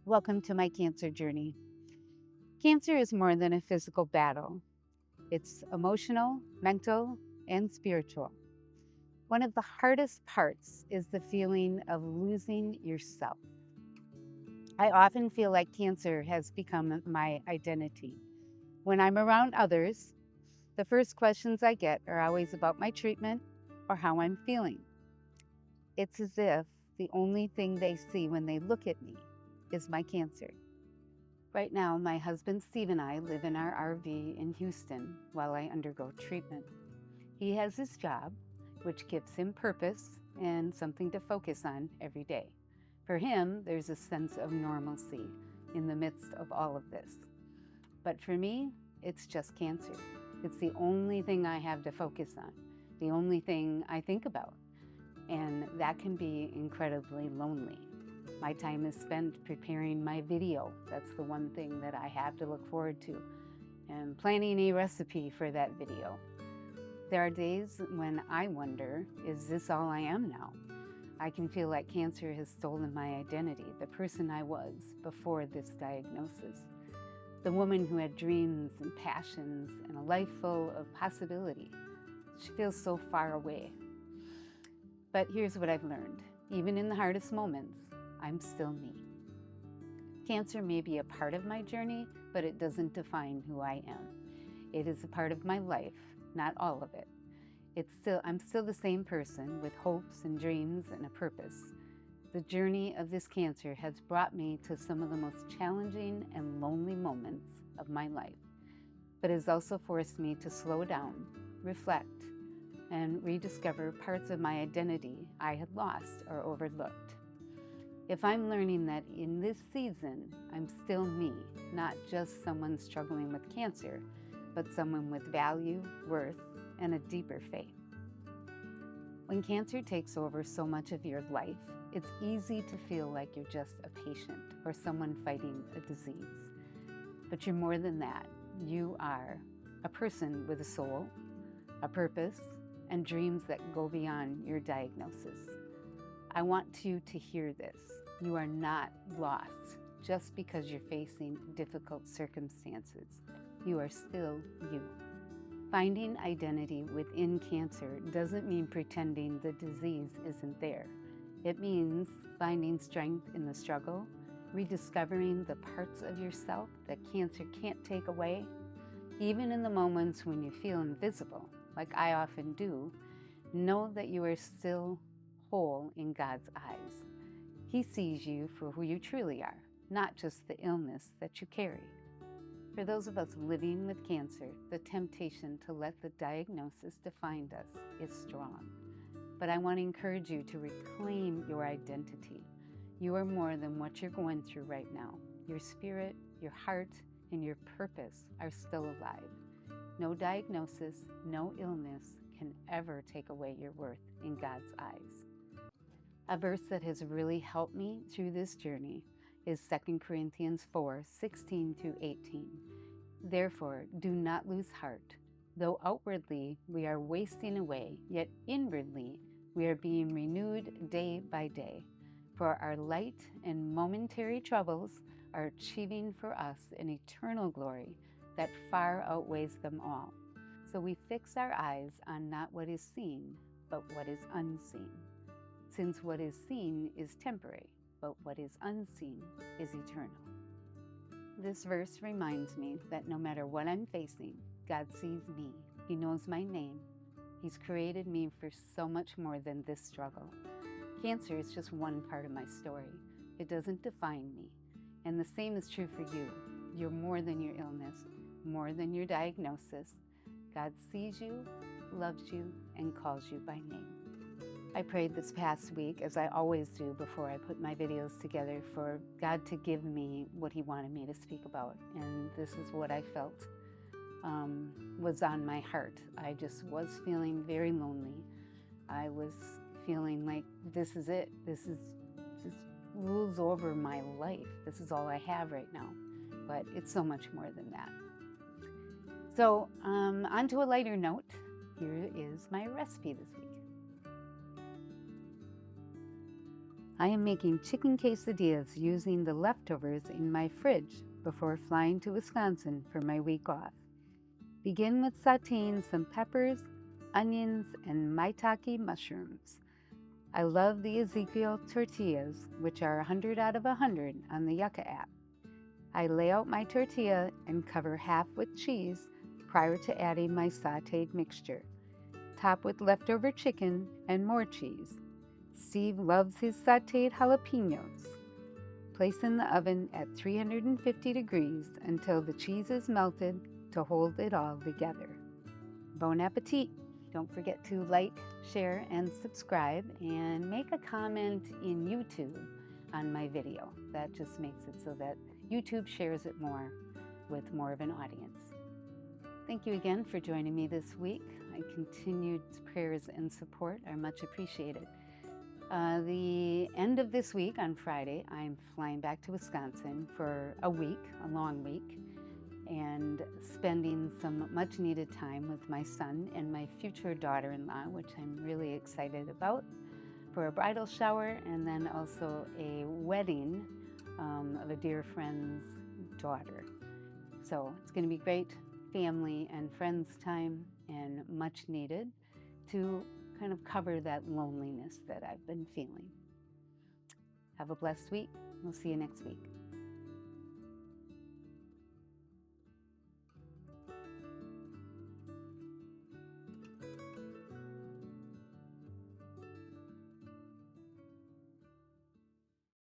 Welcome to my cancer journey. Cancer is more than a physical battle. It's emotional, mental, and spiritual. One of the hardest parts is the feeling of losing yourself. I often feel like cancer has become my identity. When I'm around others, the first questions I get are always about my treatment or how I'm feeling. It's as if the only thing they see when they look at me is my cancer. Right now, my husband Steve and I live in our RV in Houston while I undergo treatment. He has his job, which gives him purpose and something to focus on every day. For him, there's a sense of normalcy in the midst of all of this. But for me, it's just cancer. It's the only thing I have to focus on, the only thing I think about. And that can be incredibly lonely. My time is spent preparing my video. That's the one thing that I have to look forward to, and planning a recipe for that video. There are days when I wonder, is this all I am now? I can feel like cancer has stolen my identity, the person I was before this diagnosis, the woman who had dreams and passions and a life full of possibility. She feels so far away. But here's what I've learned. Even in the hardest moments, I'm still me. Cancer may be a part of my journey, but it doesn't define who I am. It is a part of my life, not all of it. I'm still the same person with hopes and dreams and a purpose. The journey of this cancer has brought me to some of the most challenging and lonely moments of my life, but has also forced me to slow down, reflect, and rediscover parts of my identity I had lost or overlooked. If I'm learning that in this season, I'm still me, not just someone struggling with cancer, but someone with value, worth, and a deeper faith. When cancer takes over so much of your life, it's easy to feel like you're just a patient or someone fighting a disease. But you're more than that. You are a person with a soul, a purpose, and dreams that go beyond your diagnosis. I want you to hear this. You are not lost just because you're facing difficult circumstances. You are still you. Finding identity within cancer doesn't mean pretending the disease isn't there. It means finding strength in the struggle, rediscovering the parts of yourself that cancer can't take away. Even in the moments when you feel invisible, like I often do, know that you are still whole in God's eyes. He sees you for who you truly are, not just the illness that you carry. For those of us living with cancer, the temptation to let the diagnosis define us is strong. But I want to encourage you to reclaim your identity. You are more than what you're going through right now. Your spirit, your heart, and your purpose are still alive. No diagnosis, no illness can ever take away your worth in God's eyes. A verse that has really helped me through this journey is 2 Corinthians 4:16-18. Therefore, do not lose heart. Though outwardly we are wasting away, yet inwardly we are being renewed day by day. For our light and momentary troubles are achieving for us an eternal glory that far outweighs them all. So we fix our eyes on not what is seen, but what is unseen. Since what is seen is temporary, but what is unseen is eternal. This verse reminds me that no matter what I'm facing, God sees me. He knows my name. He's created me for so much more than this struggle. Cancer is just one part of my story. It doesn't define me. And the same is true for you. You're more than your illness, more than your diagnosis. God sees you, loves you, and calls you by name. I prayed this past week, as I always do before I put my videos together, for God to give me what He wanted me to speak about. And this is what I felt was on my heart. I just was feeling very lonely. I was feeling like this is it. This rules over my life. This is all I have right now. But it's so much more than that. So on to a lighter note, here is my recipe this week. I am making chicken quesadillas using the leftovers in my fridge before flying to Wisconsin for my week off. Begin with sauteing some peppers, onions, and maitake mushrooms. I love the Ezekiel tortillas, which are 100 out of 100 on the Yucca app. I lay out my tortilla and cover half with cheese prior to adding my sauteed mixture. Top with leftover chicken and more cheese. Steve loves his sauteed jalapenos. Place in the oven at 350 degrees until the cheese is melted to hold it all together. Bon appetit! Don't forget to like, share, and subscribe, and make a comment in YouTube on my video. That just makes it so that YouTube shares it more with more of an audience. Thank you again for joining me this week. Continued prayers and support are much appreciated. The end of this week, on Friday, I'm flying back to Wisconsin for a week, a long week, and spending some much needed time with my son and my future daughter-in-law, which I'm really excited about, for a bridal shower and then also a wedding of a dear friend's daughter. So it's going to be great family and friends time and much needed to kind of cover that loneliness that I've been feeling. Have a blessed week. We'll see you next week.